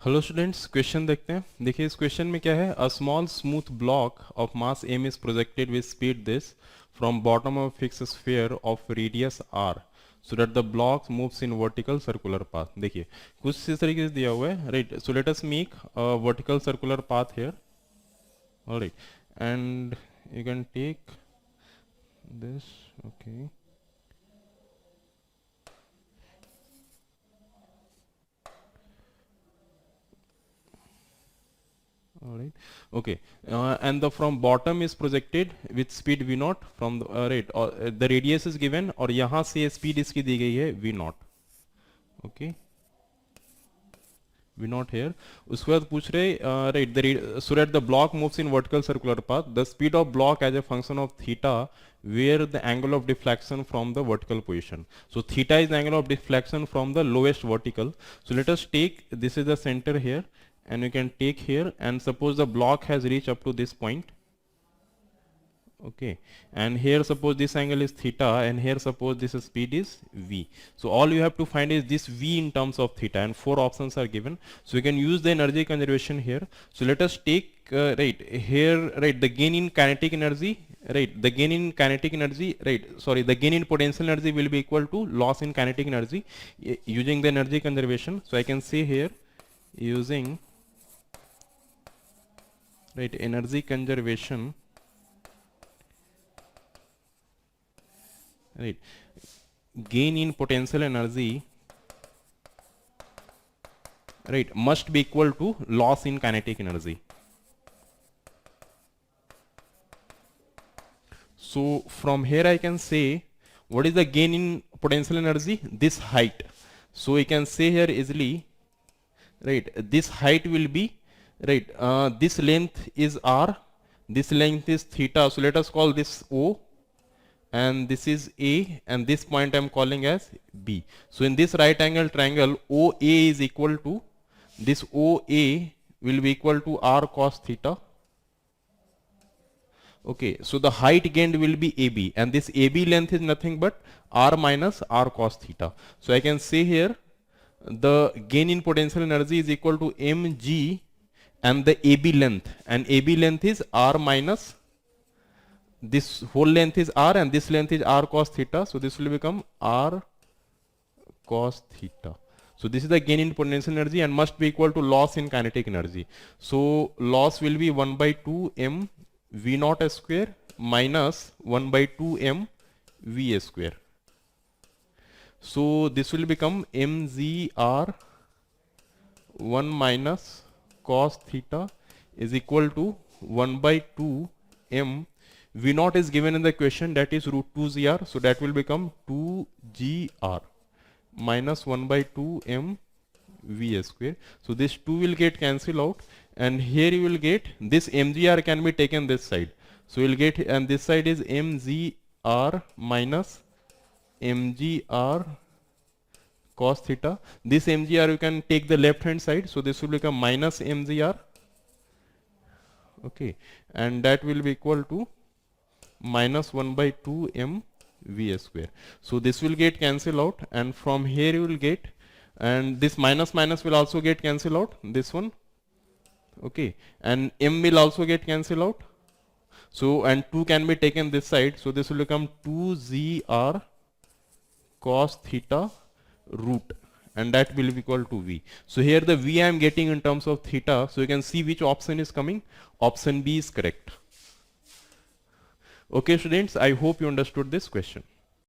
Hello students, question देखते हैं। देखिए इस क्वेश्चन में क्या है, a small smooth block of mass M is projected with speed this from bottom of fix sphere of radius R so that the block moves in vertical circular path. देखिए कुछ इस तरीके से दिया हुआ है, right. So let us make a vertical circular path here, alright, and you can take this, okay, all right, okay, and the from bottom is projected with speed v naught from the right, or the radius is given और यहाँ से speed इसकी दी गई है v naught, okay, v naught here। उसके बाद पूछ रहे right, the so that the block moves in vertical circular path, the speed of block as a function of theta where the angle of deflection from the vertical position, so theta is the angle of deflection from the lowest vertical। So let us take, this is the center here, and you can take here, and suppose the block has reached up to this point, okay, and here suppose this angle is theta, and here suppose this speed is v। So all you have to find is this v in terms of theta, and four options are given, so you can use the energy conservation here। So let us take right here, right, the gain in kinetic energy, right, the gain in kinetic energy, right, sorry, the gain in potential energy will be equal to loss in kinetic energy using the energy conservation। So I can say here, using, right, energy conservation, right, gain in potential energy, right, must be equal to loss in kinetic energy। So from here I can say, what is the gain in potential energy? This height. So we can say here easily, right, this height will be, right, this length is r, this length is theta, so let us call this o, and this is a, and this point I am calling as b। So in this right angle triangle, OA is equal to, this OA will be equal to r cos theta, okay। So the height gained will be AB, and this AB length is nothing but r minus r cos theta। So I can say here, the gain in potential energy is equal to mg and the AB length, and AB length is r minus, this whole length is r, and this length is r cos theta, so this will become r cos theta। So this is the gain in potential energy and must be equal to loss in kinetic energy। So loss will be 1 by 2 m v naught square minus 1 by 2 m v square। So this will become mgr 1 minus cos theta is equal to 1 by 2 m v naught is given in the question, that is root 2 gr, so that will become 2 gr minus 1 by 2 m v square। So this 2 will get cancelled out, and here you will get this mgr can be taken this side, so you will get, and this side is mgr minus mgr cos theta, this mgr you can take the left hand side, so this will become minus mgr, okay, and that will be equal to minus 1 by 2 m v square। So this will get cancelled out, and from here you will get, and this minus minus will also get cancelled out, this one, okay, and m will also get cancelled out, so, and 2 can be taken this side, so this will become 2 gr cos theta root, and that will be equal to v। So here the v I am getting in terms of theta, so you can see which option is coming, option B is correct। Okay students, I hope you understood this question।